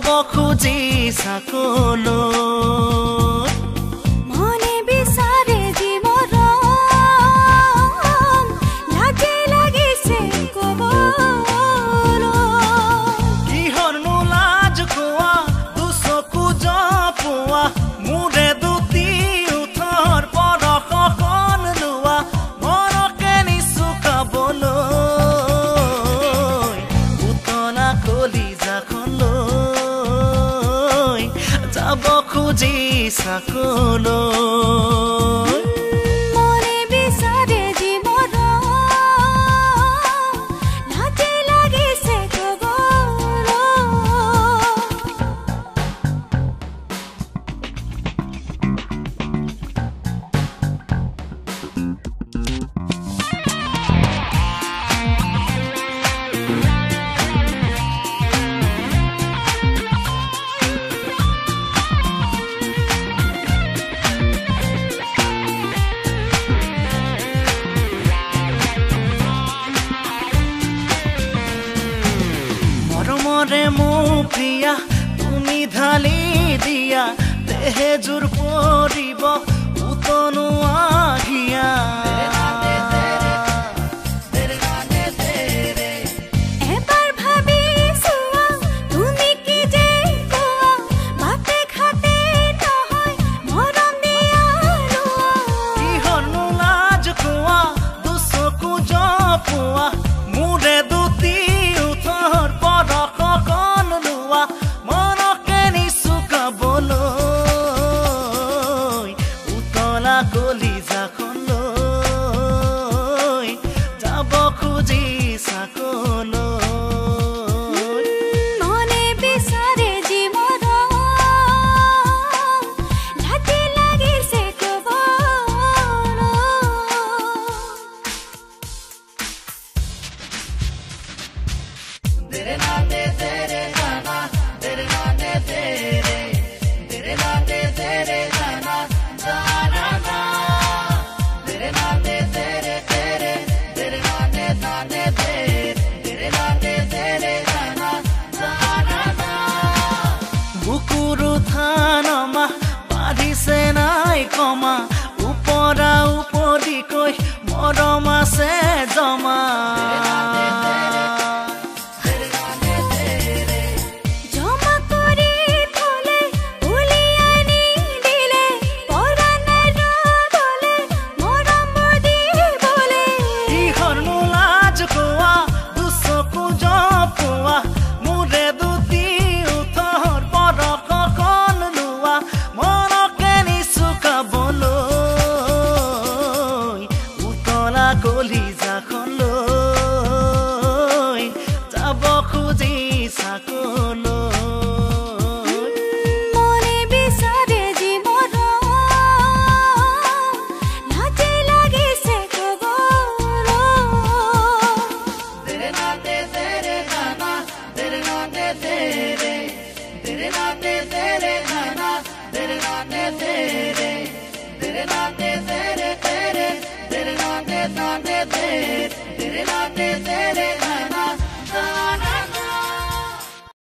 খুজি চাকলৈ মনে বিচাৰে জীৱন লাজে লাগিছে কবলৈ কিহৰনো লাজ কোৱা দুচকু জপোৱা মোৰে দুটি উঠৰ পৰশখন লোৱা মনকে নিচুকাবলৈ উতলা কলিজাখনলৈ যাব খুজি চাকলৈ মনে বিচাৰে জীৱন লাজে লাগিছে কবলৈ মৰমৰে মোৰ প্ৰিয়া তুমি ঢালি দিয়া দেহযোৰ পৰিব উতনো আহিয়া এবাৰ ভাবি চোৱা তুমি কি যে কোৱা বাটে ঘাটে নহয় মৰম দিয়া লোৱা কিহৰনো লাজ কোৱা দুচকু জপোৱা মোৰে দুটি উঠৰ পৰশখন লোৱা মনকে নিচুকাবলৈ উতলা কলিজাখনলৈ যাব খুজি চাকলৈ মনে বিচাৰে জীৱন লাজে লাগিছে কবলৈ বুকুৰু থানমা বাঢ়িছে নাই কমা ওপৰা ওপৰিকৈ মৰম আছে জমা জমা কৰি থলে উলিয়াই নিদিলে পৰাণৰ ৰ'দলে মৰম দিবলে কিহৰনো লাজ কোৱা দুচকু জপোৱা মোৰে দুটি উঠৰ পৰশখন লোৱা মনকে নিচুকাবলৈ উতলা কলিজাখনলৈ যাব খুজি চাকলৈ মনে বিচাৰে জীৱন লাজে লাগিছে কবলৈ